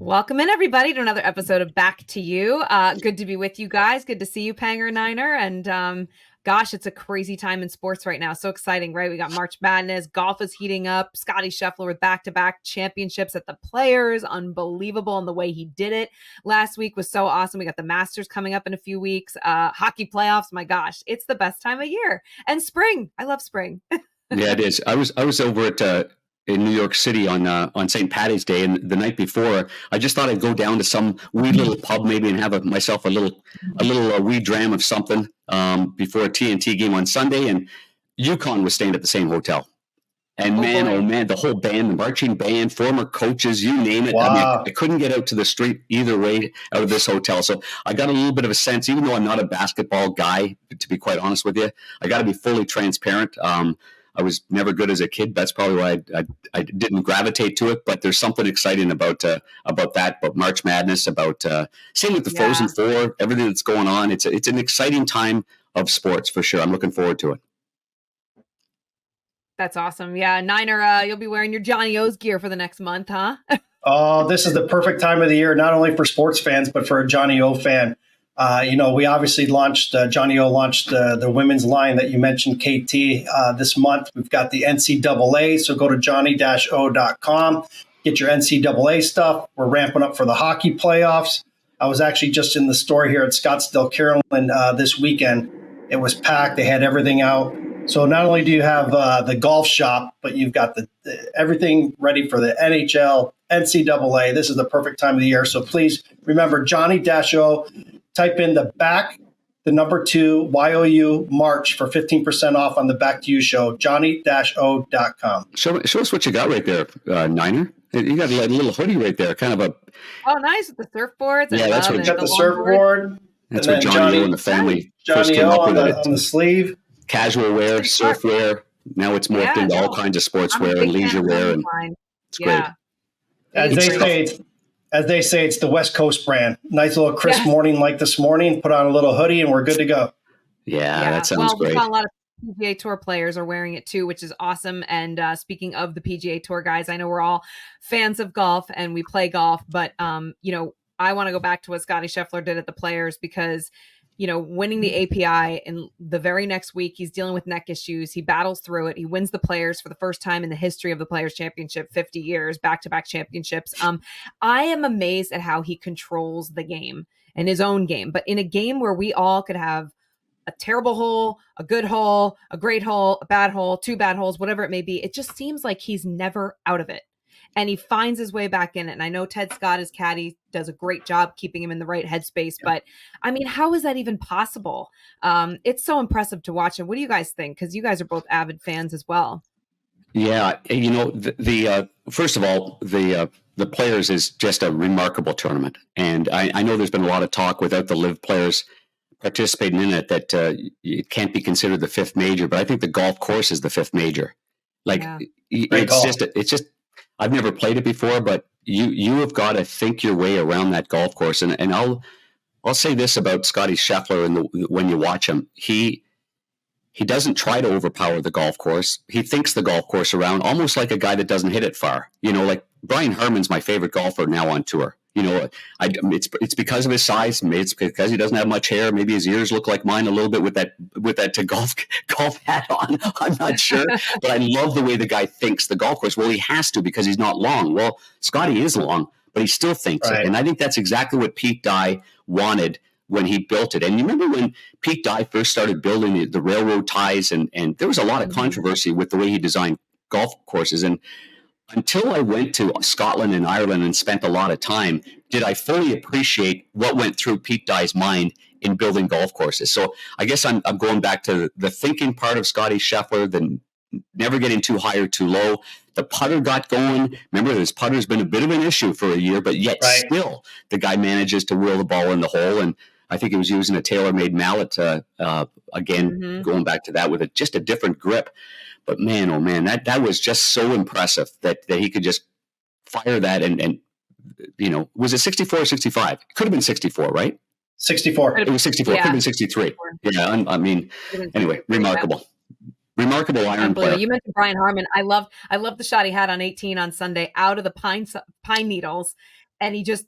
Welcome in, everybody, to another episode of Back to You. Good to be with you guys. Good to see you, Panger Niner. And gosh, it's a crazy time in sports right now. So exciting, right? We got March Madness. Golf is heating up. Scotty Scheffler with back-to-back championships at the Players. Unbelievable. And the way he did it last week was so awesome. We got the Masters coming up in a few weeks. Hockey playoffs. My gosh, it's the best time of year. And spring. I love spring. Yeah, it is. I was over at in New York City on St. Patty's Day, and the night before, I just thought I'd go down to some wee little pub maybe and have myself a little wee dram of something before a TNT game on Sunday. And UConn was staying at the same hotel. And oh man, the whole band, the marching band, former coaches, you name it. Wow. I mean, I couldn't get out to the street either way out of this hotel. So I got a little bit of a sense, even though I'm not a basketball guy, to be quite honest with you, I got to be fully transparent. I was never good as a kid. That's probably why I didn't gravitate to it. But there's something exciting about that, about March Madness, about seeing with the Frozen Four, everything that's going on. It's an exciting time of sports for sure. I'm looking forward to it. That's awesome. Yeah, Niner, you'll be wearing your Johnny O's gear for the next month, huh? Oh, this is the perfect time of the year, not only for sports fans, but for a Johnny O fan. We obviously launched, Johnny O launched the women's line that you mentioned, KT, this month. We've got the NCAA, so go to johnny-o.com, get your NCAA stuff. We're ramping up for the hockey playoffs. I was actually just in the store here at Scottsdale, Carolyn, this weekend. It was packed. They had everything out. So not only do you have the golf shop, but you've got everything ready for the NHL, NCAA. This is the perfect time of the year. So please remember, Johnny-O. Type in the number 2, YOU, March for 15% off on the Back to You show, johnny-o.com. Show us what you got right there, Niner. You got a little hoodie right there, kind of a... Oh, nice, with the surfboards. Yeah, that's what... Got the surfboard. That's what Johnny O and the family first came up with it. On the sleeve. Casual wear, surf wear. Now it's morphed into all kinds of sportswear and leisure wear. And it's great. As they say, it's the West Coast brand. Nice little crisp morning like this morning. Put on a little hoodie and we're good to go. Yeah, that sounds great. A lot of PGA Tour players are wearing it too, which is awesome. And speaking of the PGA Tour guys, I know we're all fans of golf and we play golf, but I want to go back to what Scotty Scheffler did at the Players because winning the API and the very next week, he's dealing with neck issues. He battles through it. He wins the Players for the first time in the history of the Players Championship, 50 years, back-to-back championships. I am amazed at how he controls the game and his own game. But in a game where we all could have a terrible hole, a good hole, a great hole, a bad hole, 2 bad holes, whatever it may be, it just seems like he's never out of it. And he finds his way back in it. And I know Ted Scott, his caddy, does a great job keeping him in the right headspace. But I mean, how is that even possible? It's so impressive to watch. And what do you guys think? Because you guys are both avid fans as well. Yeah, first of all, the Players is just a remarkable tournament. And I know there's been a lot of talk without the live players participating in it that it can't be considered the 5th major. But I think the golf course is the 5th major. It's just. I've never played it before, but you have got to think your way around that golf course. And I'll say this about Scotty Scheffler, when you watch him, he doesn't try to overpower the golf course. He thinks the golf course around, almost like a guy that doesn't hit it far. Like Brian Harman's my favorite golfer now on tour. It's because of his size. It's because he doesn't have much hair. Maybe his ears look like mine a little bit with that golf hat on. I'm not sure, but I love the way the guy thinks the golf course. Well, he has to because he's not long. Well, Scotty is long, but he still thinks it, and I think that's exactly what Pete Dye wanted when he built it. And you remember when Pete Dye first started building the railroad ties, and there was a lot of controversy with the way he designed golf courses. And until I went to Scotland and Ireland and spent a lot of time, did I fully appreciate what went through Pete Dye's mind in building golf courses. So I guess I'm going back to the thinking part of Scotty Scheffler, the never getting too high or too low. The putter got going. Remember, his putter's been a bit of an issue for a year, but yet still the guy manages to wheel the ball in the hole. And I think he was using a tailor-made mallet, going back to that with just a different grip. But man, oh man, that was just so impressive that he could just fire that and was it 64 or 65? It could have been 64, right? 64. It was 64. Yeah. It could have been 63. Yeah, I mean, anyway, remarkable. Remarkable iron player. You mentioned Brian Harman. I love the shot he had on 18 on Sunday out of the pine needles. and he just,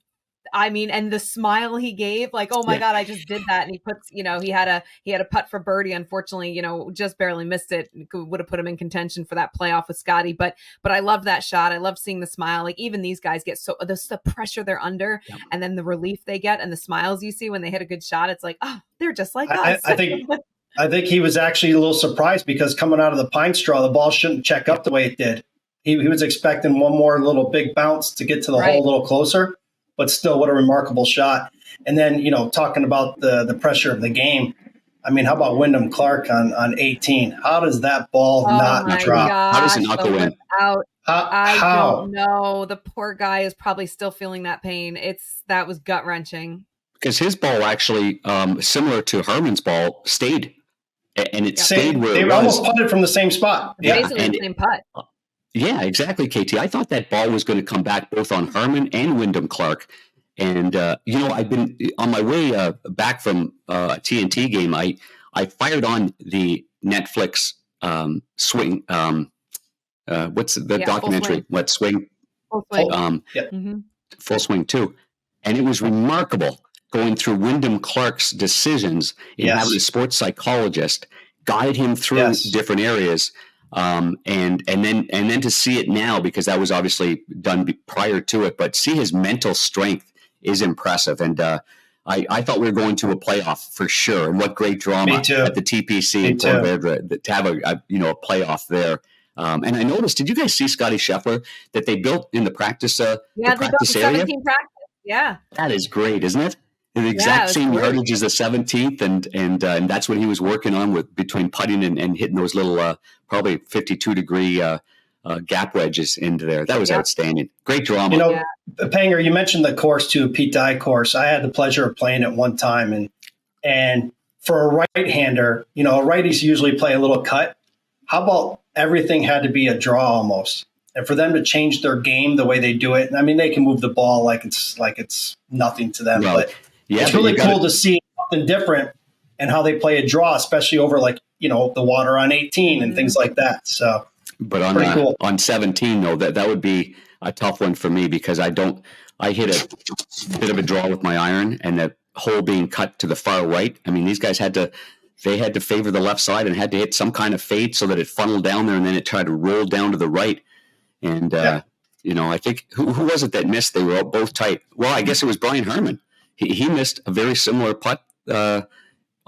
I mean, and the smile he gave, like, oh my God, I just did that. And he puts, he had a putt for birdie. Unfortunately, just barely missed it. Would have put him in contention for that playoff with Scotty. But I love that shot. I love seeing the smile. Like, even these guys get the pressure they're under, and then the relief they get and the smiles you see when they hit a good shot. It's like, oh, they're just like us. I think he was actually a little surprised because coming out of the pine straw, the ball shouldn't check up the way it did. He was expecting one more little big bounce to get to the hole a little closer. But still, what a remarkable shot. And then, talking about the pressure of the game, I mean, how about Wyndham Clark on 18? How does that ball not drop? How does it not go in? I don't know. The poor guy is probably still feeling that pain. That was gut-wrenching. Because his ball actually, similar to Herman's ball, stayed. And it stayed where it was. They almost putted from the same spot. Basically the same putt. Yeah, exactly, KT. I thought that ball was going to come back both on Herman and Wyndham Clark. And, I've been on my way back from a TNT game. I fired on the Netflix swing. What's the documentary? What swing? Full swing. Full Swing 2. And it was remarkable going through Wyndham Clark's decisions in having a sports psychologist guide him through different areas. And then to see it now, because that was obviously done prior to it, but see his mental strength is impressive. And I thought we were going to a playoff for sure. And what great drama at the TPC in Port Vedra to have a playoff there. And I noticed, did you guys see Scotty Scheffler that they built in the practice they built the 17 practice. Yeah, that is great, isn't it? The exact same yardage as the 17th, and that's what he was working on between putting and hitting those little probably 52-degree gap wedges into there. That was outstanding. Great drama. Panger, you mentioned the course too, Pete Dye course. I had the pleasure of playing it one time, and for a right-hander, righties usually play a little cut. How about everything had to be a draw almost? And for them to change their game the way they do it, I mean, they can move the ball like it's nothing to them, but it's really cool to see something different and how they play a draw, especially over the water on 18 and things like that. So, but on 17 though, that would be a tough one for me because I hit a bit of a draw with my iron and the hole being cut to the far right. I mean, these guys had to favor the left side and had to hit some kind of fade so that it funneled down there and then it tried to roll down to the right. And, I think who was it that missed? They were both tight. Well, I guess it was Brian Herman. He missed a very similar putt on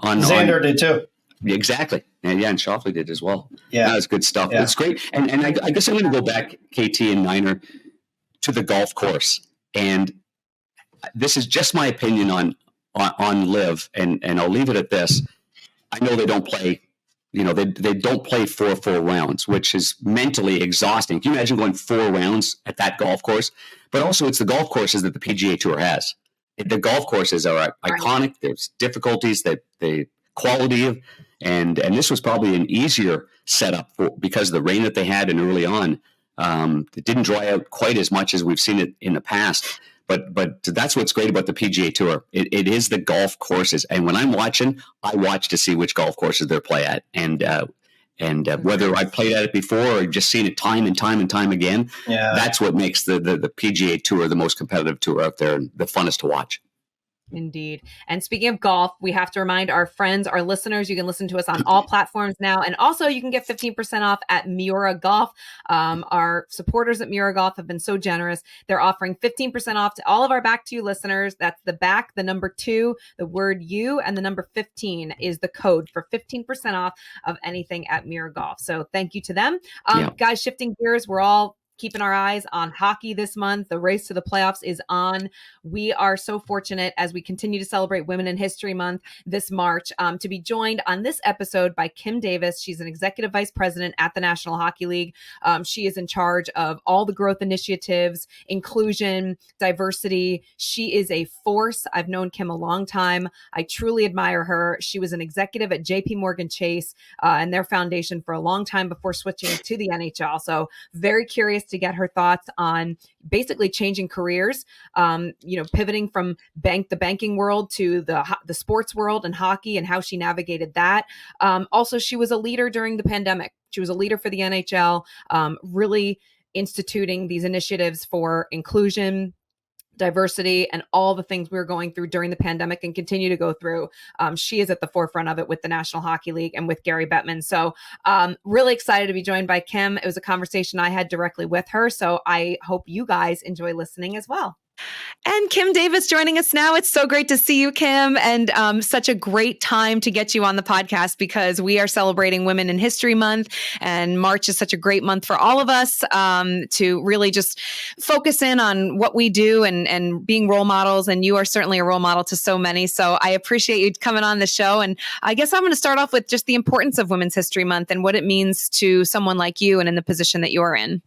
Xander did too. Exactly. And Schauffele did as well. Yeah. That was good stuff. Yeah. It's great. And I guess I'm going to go back, KT and Niner, to the golf course. And this is just my opinion on Live, and I'll leave it at this. I know they don't play, they don't play 4 full rounds, which is mentally exhausting. Can you imagine going 4 rounds at that golf course? But also it's the golf courses that the PGA Tour has. The golf courses are iconic. There's difficulties, the quality of, and this was probably an easier setup because of the rain that they had and early on. It didn't dry out quite as much as we've seen it in the past. But that's what's great about the PGA Tour. It is the golf courses, and when I'm watching, I watch to see which golf courses they play at, and whether I've played at it before or just seen it time and time and time again. Yeah. That's what makes the PGA Tour the most competitive tour out there and the funnest to watch. Indeed. And speaking of golf, we have to remind our friends, our listeners, you can listen to us on all platforms now. And also you can get 15% off at Miura Golf. Our supporters at Miura Golf have been so generous. They're offering 15% off to all of our Back to You listeners. That's the back, the number 2, the word you, and the number 15 is the code for 15% off of anything at Miura Golf. So thank you to them. Guys, shifting gears, we're all keeping our eyes on hockey this month. The race to the playoffs is on. We are so fortunate as we continue to celebrate Women in History Month this March to be joined on this episode by Kim Davis. She's an executive vice president at the National Hockey League. She is in charge of all the growth initiatives, inclusion, diversity. She is a force. I've known Kim a long time. I truly admire her. She was an executive at JP Morgan Chase and their foundation for a long time before switching to the NHL. So very curious to get her thoughts on basically changing careers, pivoting from the banking world to the sports world and hockey and how she navigated that. Also, she was a leader during the pandemic. She was a leader for the NHL, really instituting these initiatives for inclusion, diversity and all the things we were going through during the pandemic and continue to go through. She is at the forefront of it with the National Hockey League and with Gary Bettman. So really excited to be joined by Kim. It was a conversation I had directly with her. So I hope you guys enjoy listening as well. And Kim Davis joining us now. It's so great to see you, Kim, and such a great time to get you on the podcast because we are celebrating Women in History Month, and March is such a great month for all of us to really just focus in on what we do and being role models, and you are certainly a role model to so many. So I appreciate you coming on the show, and I guess I'm going to start off with just the importance of Women's History Month and what it means to someone like you and in the position that you're in.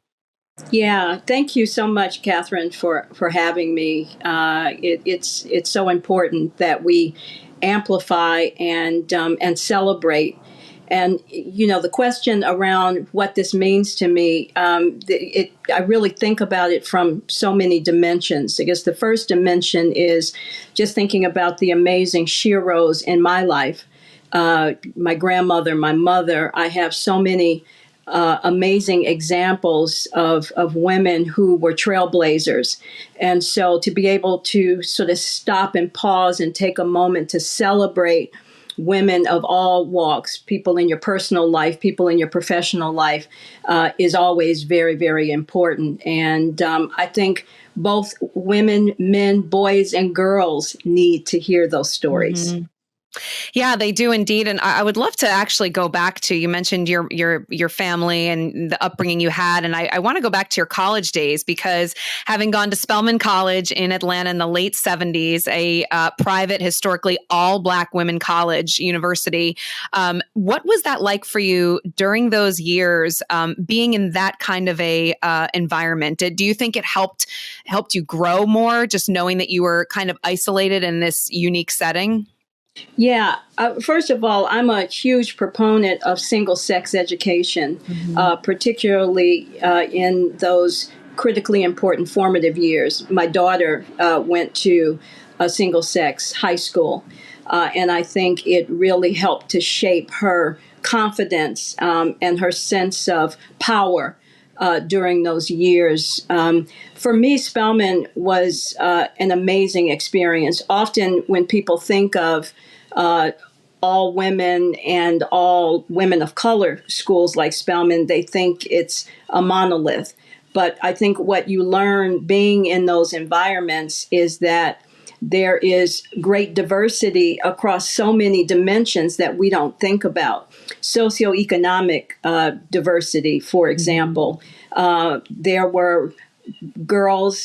Yeah, thank you so much, Kathryn, for having me. It's so important that we amplify and celebrate. And the question around what this means to me, I really think about it from so many dimensions. I guess the first dimension is just thinking about the amazing sheroes in my life. My grandmother, my mother. I have so many amazing examples of women who were trailblazers. And so to be able to sort of stop and pause and take a moment to celebrate women of all walks, people in your personal life, people in your professional life, is always very, very important. And I think both women, men, boys, and girls need to hear those stories. Mm-hmm. Yeah, they do indeed. And I would love to actually go back to, you mentioned your family and the upbringing you had. And I want to go back to your college days because having gone to Spelman College in Atlanta in the late 70s, a private, historically all Black women college university, what was that like for you during those years, being in that kind of a environment? Do you think it helped you grow more, just knowing that you were kind of isolated in this unique setting? Yeah. First of all, I'm a huge proponent of single-sex education, particularly in those critically important formative years. My daughter went to a single-sex high school, and I think it really helped to shape her confidence and her sense of power during those years. For me, Spelman was an amazing experience. Often when people think of all women and all women of color schools like Spelman, they think it's a monolith. But I think what you learn being in those environments is that there is great diversity across so many dimensions that we don't think about. Socioeconomic diversity, for example. There were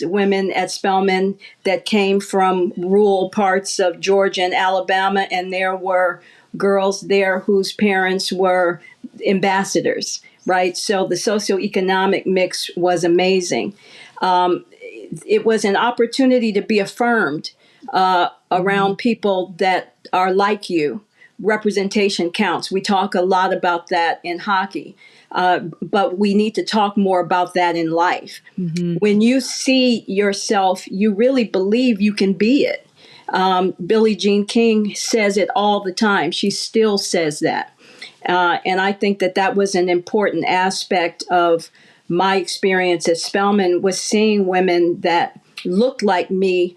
women at Spelman that came from rural parts of Georgia and Alabama, and there were girls there whose parents were ambassadors, right? So the socioeconomic mix was amazing. It was an opportunity to be affirmed around people that are like you. Representation counts. We talk a lot about that in hockey. But we need to talk more about that in life. Mm-hmm. When you see yourself, you really believe you can be it. Billie Jean King says it all the time. She still says that. And I think that was an important aspect of my experience at Spelman, was seeing women that looked like me,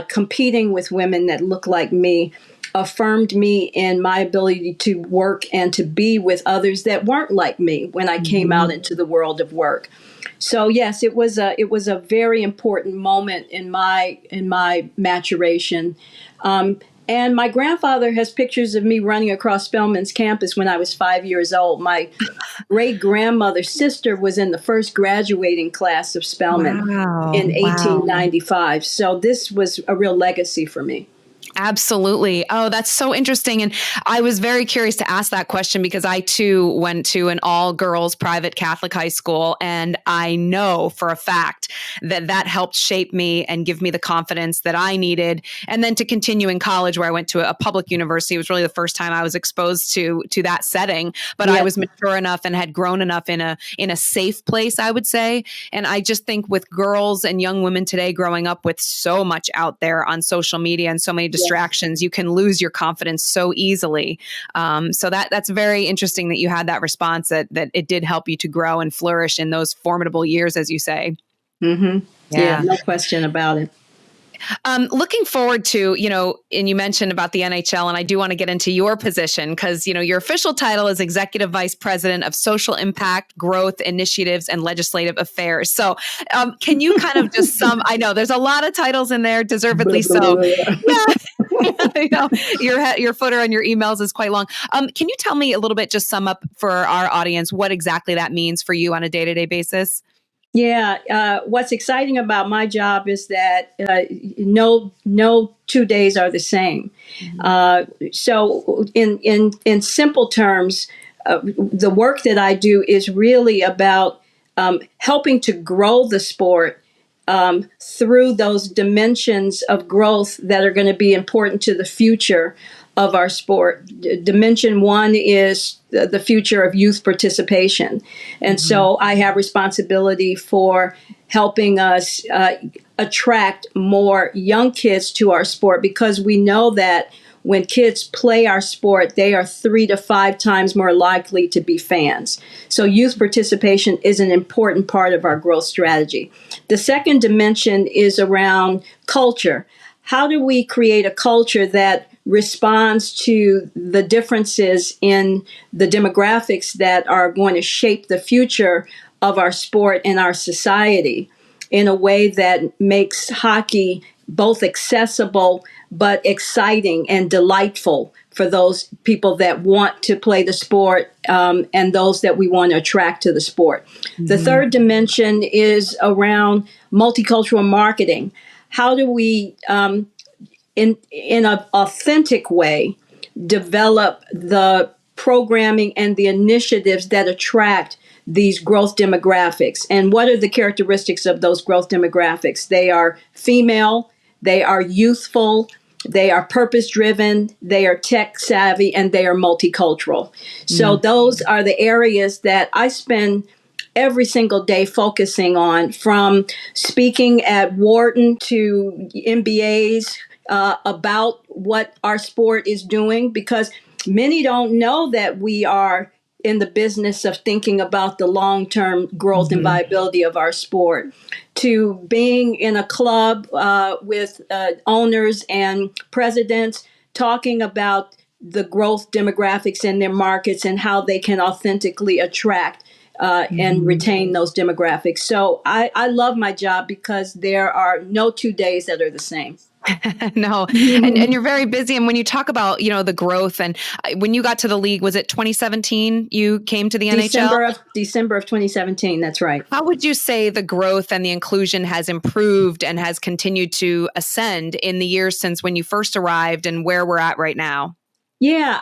competing with women that looked like me, affirmed me in my ability to work and to be with others that weren't like me when I came out into the world of work. So yes, it was a very important moment in my maturation. And my grandfather has pictures of me running across Spelman's campus when I was 5 years old. My great-grandmother's sister was in the first graduating class of Spelman in 1895. So this was a real legacy for me. Absolutely. Oh, that's so interesting. And I was very curious to ask that question because I too went to an all-girls private Catholic high school. And I know for a fact that helped shape me and give me the confidence that I needed. And then to continue in college where I went to a public university, it was really the first time I was exposed to that setting. But I was mature enough and had grown enough in a safe place, I would say. And I just think with girls and young women today growing up with so much out there on social media and so many distractions, you can lose your confidence so easily. So that's very interesting that you had that response, that it did help you to grow and flourish in those formidable years, as you say. Mm-hmm. Yeah, no question about it. Looking forward to, and you mentioned about the NHL, and I do want to get into your position because, your official title is Executive Vice President of Social Impact, Growth Initiatives, and Legislative Affairs. So can you kind of just I know there's a lot of titles in there, deservedly so. Yeah. Your footer on your emails is quite long. Can you tell me a little bit, just sum up for our audience, what exactly that means for you on a day-to-day basis? Yeah, what's exciting about my job is that no 2 days are the same. So, in simple terms, the work that I do is really about helping to grow the sport through those dimensions of growth that are going to be important to the future of our sport. Dimension one is the future of youth participation. And so I have responsibility for helping us attract more young kids to our sport, because we know that when kids play our sport, they are 3 to 5 times more likely to be fans. So youth participation is an important part of our growth strategy. The second dimension is around culture. How do we create a culture that responds to the differences in the demographics that are going to shape the future of our sport and our society in a way that makes hockey both accessible but exciting and delightful for those people that want to play the sport and those that we want to attract to the sport. The third dimension is around multicultural marketing. How do we in an authentic way, develop the programming and the initiatives that attract these growth demographics? And what are the characteristics of those growth demographics? They are female, they are youthful, they are purpose-driven, they are tech-savvy, and they are multicultural. So those are the areas that I spend every single day focusing on, from speaking at Wharton to MBAs, about what our sport is doing, because many don't know that we are in the business of thinking about the long-term growth and viability of our sport, to being in a club with owners and presidents talking about the growth demographics in their markets and how they can authentically attract and retain those demographics. So I love my job because there are no 2 days that are the same. No. And you're very busy. And when you talk about, the growth, and when you got to the league, was it 2017 you came to the NHL? December of 2017. That's right. How would you say the growth and the inclusion has improved and has continued to ascend in the years since when you first arrived and where we're at right now? Yeah,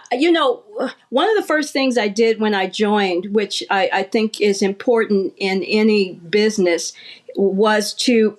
one of the first things I did when I joined, which I think is important in any business, was to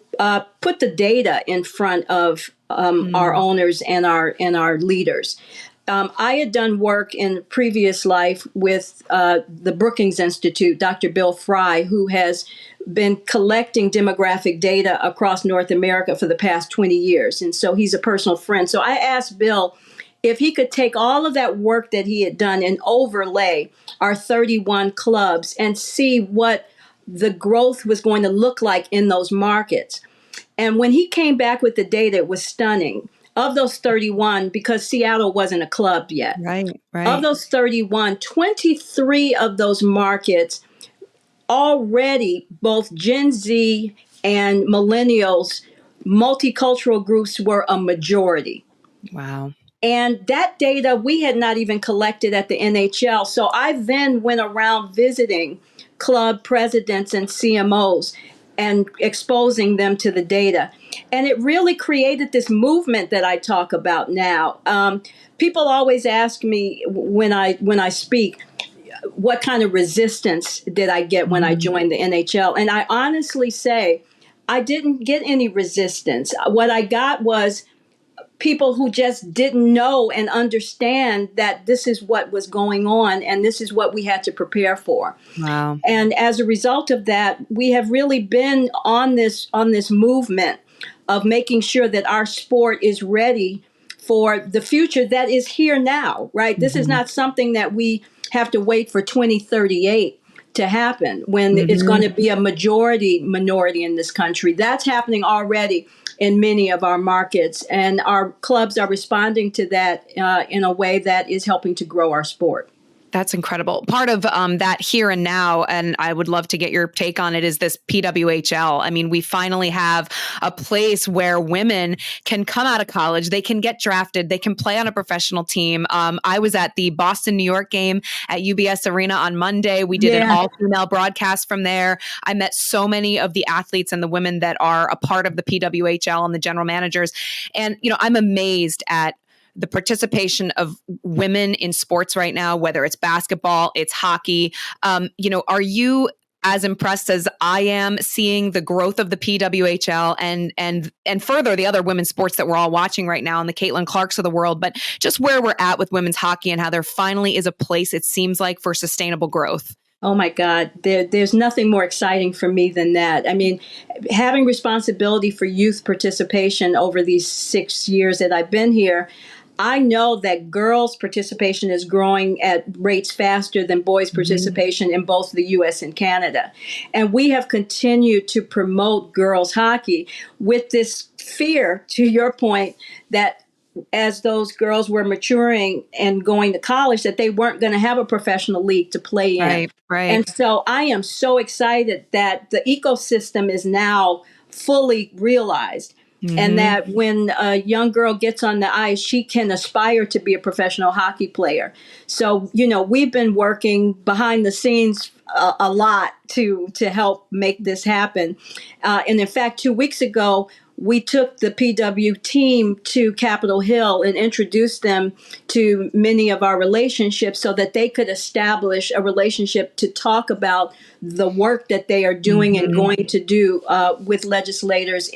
put the data in front of our owners and our leaders. I had done work in previous life with the Brookings Institute, Dr. Bill Fry, who has been collecting demographic data across North America for the past 20 years. And so he's a personal friend. So I asked Bill if he could take all of that work that he had done and overlay our 31 clubs and see what the growth was going to look like in those markets. And when he came back with the data, it was stunning. Of those 31, because Seattle wasn't a club yet. Right. Of those 31, 23 of those markets already, both Gen Z and millennials, multicultural groups were a majority. Wow. And that data we had not even collected at the NHL. So I then went around visiting club presidents and CMOs and exposing them to the data. And it really created this movement that I talk about now. People always ask me when I speak, what kind of resistance did I get when I joined the NHL? And I honestly say, I didn't get any resistance. What I got was people who just didn't know and understand that this is what was going on and this is what we had to prepare for. Wow. And as a result of that, we have really been on this movement of making sure that our sport is ready for the future that is here now, right? This is not something that we have to wait for 2038 to happen when it's going to be a majority minority in this country. That's happening already in many of our markets, and our clubs are responding to that in a way that is helping to grow our sport. That's incredible. Part of that here and now, and I would love to get your take on it, is this PWHL. I mean, we finally have a place where women can come out of college, they can get drafted, they can play on a professional team. I was at the Boston, New York game at UBS Arena on Monday. We did an all-female broadcast from there. I met so many of the athletes and the women that are a part of the PWHL and the general managers. And, I'm amazed at the participation of women in sports right now, whether it's basketball, it's hockey. Are you as impressed as I am seeing the growth of the PWHL and further the other women's sports that we're all watching right now, and the Caitlin Clarks of the world, but just where we're at with women's hockey and how there finally is a place, it seems like, for sustainable growth? Oh my God, there's nothing more exciting for me than that. I mean, having responsibility for youth participation over these 6 years that I've been here, I know that girls' participation is growing at rates faster than boys' participation in both the U.S. and Canada. And we have continued to promote girls' hockey with this fear, to your point, that as those girls were maturing and going to college, that they weren't going to have a professional league to play in. Right. And so I am so excited that the ecosystem is now fully realized. And that when a young girl gets on the ice, she can aspire to be a professional hockey player. So, we've been working behind the scenes a lot to help make this happen. And in fact, 2 weeks ago, we took the PW team to Capitol Hill and introduced them to many of our relationships so that they could establish a relationship to talk about the work that they are doing and going to do with legislators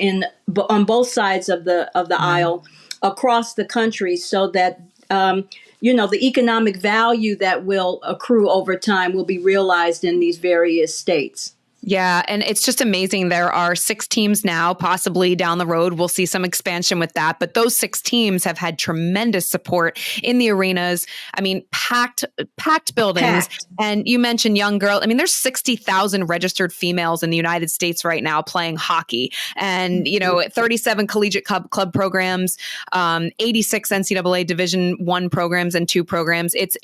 on both sides of the aisle across the country, so that the economic value that will accrue over time will be realized in these various states. Yeah, and it's just amazing. There are 6 teams now, possibly down the road. We'll see some expansion with that. But those 6 teams have had tremendous support in the arenas. I mean, packed buildings. And you mentioned young girl. I mean, there's 60,000 registered females in the United States right now playing hockey. And, 37 collegiate club programs, 86 NCAA Division I programs and 2 programs. It's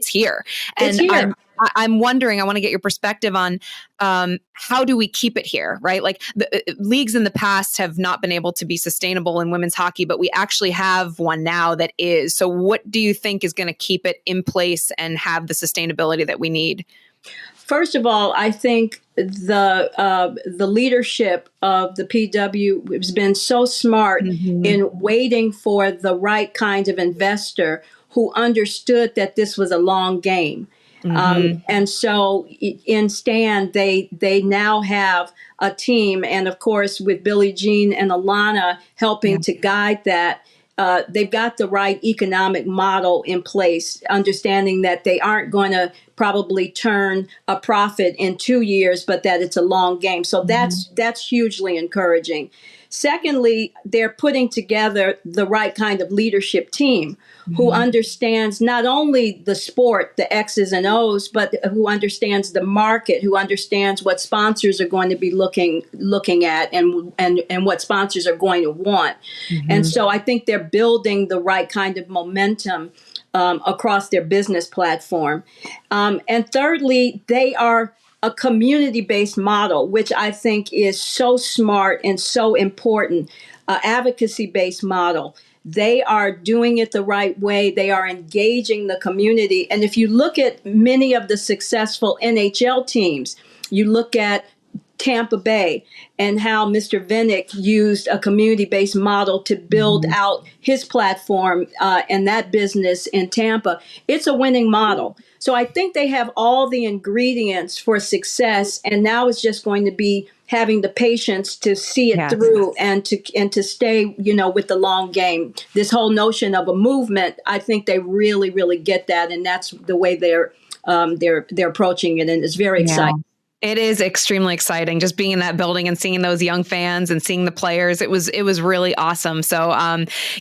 here. And it's here. I'm wondering, I want to get your perspective on how do we keep it here, right? Like the leagues in the past have not been able to be sustainable in women's hockey, but we actually have one now that is. So what do you think is going to keep it in place and have the sustainability that we need? First of all, I think the leadership of the PW has been so smart in waiting for the right kind of investor who understood that this was a long game. And so in Stan, they now have a team. And of course, with Billie Jean and Alana helping to guide that, they've got the right economic model in place, understanding that they aren't going to probably turn a profit in 2 years, but that it's a long game. So that's hugely encouraging. Secondly, they're putting together the right kind of leadership team who understands not only the sport, the X's and O's, but who understands the market, who understands what sponsors are going to be looking at and what sponsors are going to want. And so I think they're building the right kind of momentum across their business platform. And thirdly, they are a community-based model, which I think is so smart and so important, advocacy-based model. They are doing it the right way. They are engaging the community. And if you look at many of the successful NHL teams, you look at Tampa Bay and how Mr. Vinnick used a community-based model to build out his platform and that business in Tampa. It's a winning model. So I think they have all the ingredients for success, and now it's just going to be having the patience to see it through and to stay, with the long game. This whole notion of a movement, I think they really, really get that, and that's the way they're approaching it, and it's very exciting. It is extremely exciting just being in that building and seeing those young fans and seeing the players. It was really awesome. So,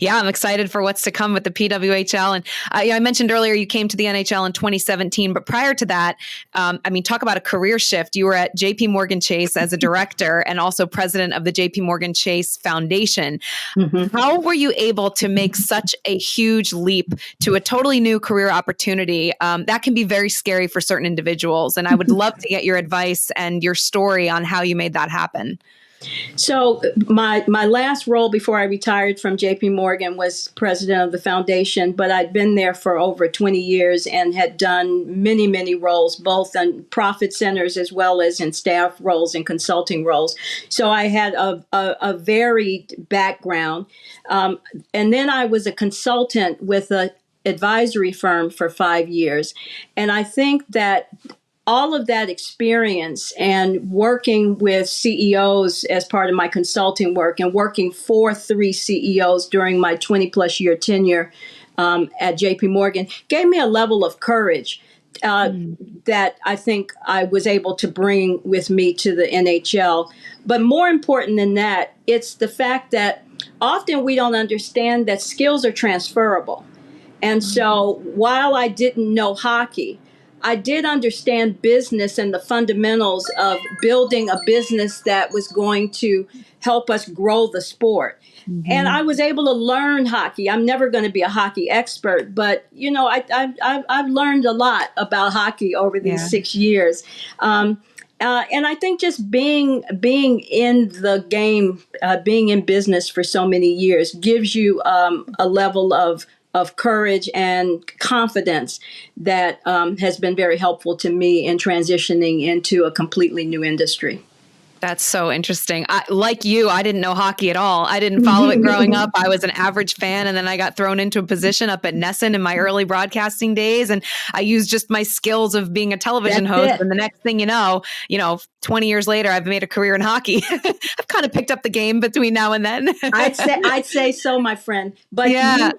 yeah, I'm excited for what's to come with the PWHL. And I mentioned earlier you came to the NHL in 2017, but prior to that, talk about a career shift. You were at JP Morgan Chase as a director and also president of the JP Morgan Chase Foundation. Mm-hmm. How were you able to make such a huge leap to a totally new career opportunity? That can be very scary for certain individuals. And I would love to get your advice and your story on how you made that happen. So my last role before I retired from JP Morgan was president of the foundation, but I'd been there for over 20 years and had done many, many roles, both in profit centers as well as in staff roles and consulting roles. So I had a varied background. And then I was a consultant with an advisory firm for 5 years. And I think that all of that experience and working with CEOs as part of my consulting work and working for 3 CEOs during my 20 plus year tenure at JP Morgan gave me a level of courage that I think I was able to bring with me to the NHL. But more important than that, it's the fact that often we don't understand that skills are transferable. And so while I didn't know hockey, I did understand business and the fundamentals of building a business that was going to help us grow the sport. Mm-hmm. And I was able to learn hockey. I'm never going to be a hockey expert, but I've learned a lot about hockey over these 6 years. And I think just being in the game, being in business for so many years gives you a level of courage and confidence that has been very helpful to me in transitioning into a completely new industry. That's so interesting. Like you, I didn't know hockey at all. I didn't follow it growing up. I was an average fan, and then I got thrown into a position up at Nesson in my early broadcasting days, and I used just my skills of being a television host. And the next thing you know, 20 years later, I've made a career in hockey. I've kind of picked up the game between now and then. I'd say so, my friend. But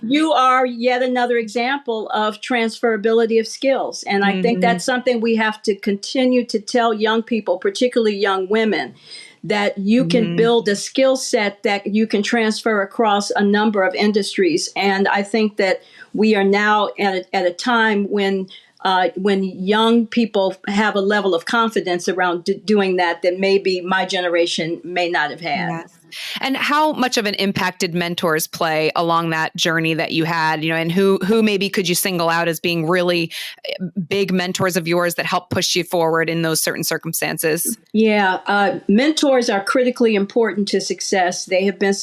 you are yet another example of transferability of skills, and I think that's something we have to continue to tell young people, particularly young women, that you can build a skill set that you can transfer across a number of industries. And I think that we are now at a time when young people have a level of confidence around doing that maybe my generation may not have had. Yes. And how much of an impact did mentors play along that journey that you had, and who maybe could you single out as being really big mentors of yours that helped push you forward in those certain circumstances? Yeah, mentors are critically important to success. They have been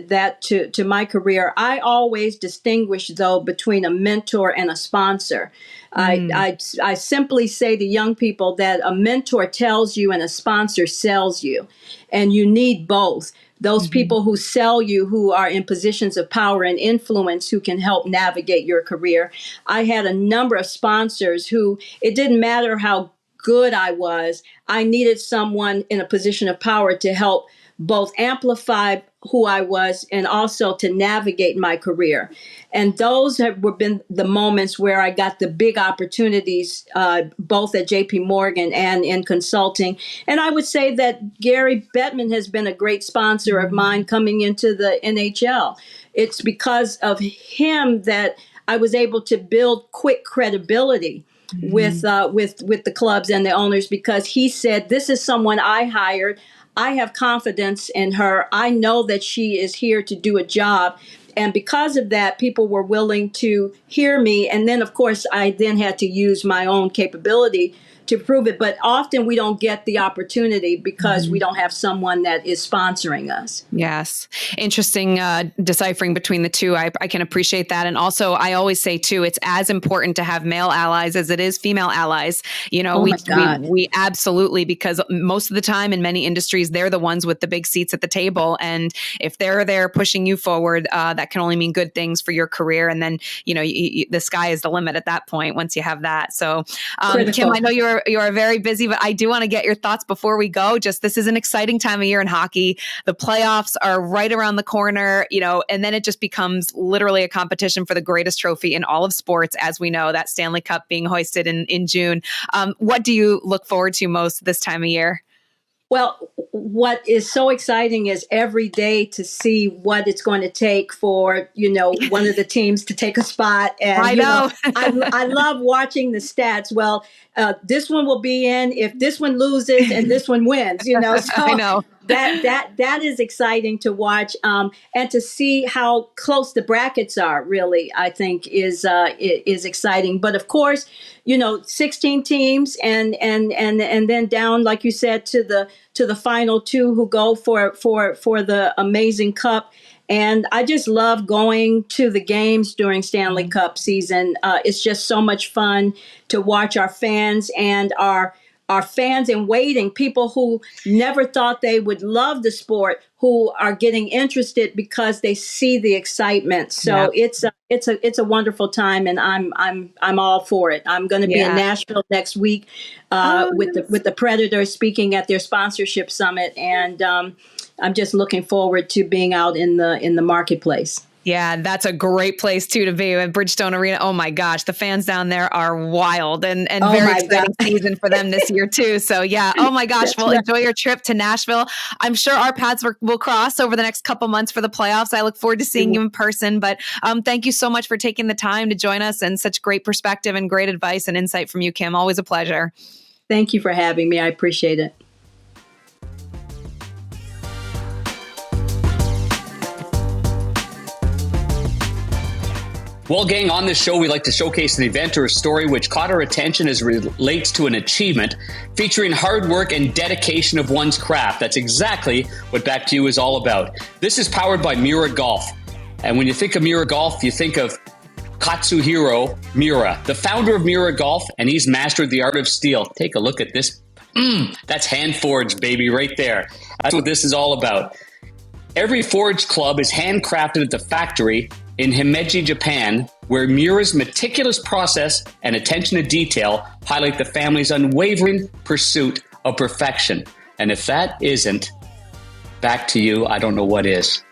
that to my career. I always distinguish, though, between a mentor and a sponsor. I simply say to young people that a mentor tells you and a sponsor sells you, and you need both. Those people who sell you, who are in positions of power and influence, who can help navigate your career. I had a number of sponsors who, it didn't matter how good I was, I needed someone in a position of power to help both amplify who I was and also to navigate my career. And those have been the moments where I got the big opportunities, both at JP Morgan and in consulting. And I would say that Gary Bettman has been a great sponsor of mine coming into the NHL. It's because of him that I was able to build quick credibility with the clubs and the owners, because he said, this is someone I hired. I have confidence in her. I know that she is here to do a job. And because of that, people were willing to hear me. And then, of course, I then had to use my own capability to prove it. But often we don't get the opportunity because we don't have someone that is sponsoring us. Yes. Interesting deciphering between the two. I can appreciate that. And also, I always say, too, it's as important to have male allies as it is female allies. We absolutely, because most of the time in many industries, they're the ones with the big seats at the table. And if they're there pushing you forward, that that can only mean good things for your career. And then, the sky is the limit at that point once you have that. So, Kim, I know you're very busy, but I do want to get your thoughts before we go. Just, this is an exciting time of year in hockey. The playoffs are right around the corner, and then it just becomes literally a competition for the greatest trophy in all of sports, as we know, that Stanley Cup being hoisted in June. What do you look forward to most this time of year? Well, what is so exciting is every day to see what it's going to take for, one of the teams to take a spot. And I know. I love watching the stats. Well, this one will be in if this one loses and this one wins, So I know. that is exciting to watch, and to see how close the brackets are. Really, I think is exciting. But of course, 16 teams, and then down, like you said, to the final two who go for the amazing cup. And I just love going to the games during Stanley Cup season. It's just so much fun to watch our fans and our fans in waiting, people who never thought they would love the sport, who are getting interested because they see the excitement. So it's a wonderful time, and I'm all for it. I'm going to be in Nashville next week with the Predators, speaking at their sponsorship summit, and I'm just looking forward to being out in the marketplace. Yeah, that's a great place too to be at Bridgestone Arena. Oh my gosh, the fans down there are wild, and very exciting season for them this year too. So yeah, oh my gosh, well, enjoy your trip to Nashville. I'm sure our paths will cross over the next couple months for the playoffs. I look forward to seeing you in person. But thank you so much for taking the time to join us, and such great perspective and great advice and insight from you, Kim. Always a pleasure. Thank you for having me. I appreciate it. Well, gang, on this show, we like to showcase an event or a story which caught our attention as relates to an achievement featuring hard work and dedication of one's craft. That's exactly what Back to You is all about. This is powered by Miura Golf. And when you think of Miura Golf, you think of Katsuhiro Miura, the founder of Miura Golf, and he's mastered the art of steel. Take a look at this. That's hand forged, baby, right there. That's what this is all about. Every forged club is handcrafted at the factory in Himeji, Japan, where Miura's meticulous process and attention to detail highlight the family's unwavering pursuit of perfection. And if that isn't Back to You, I don't know what is.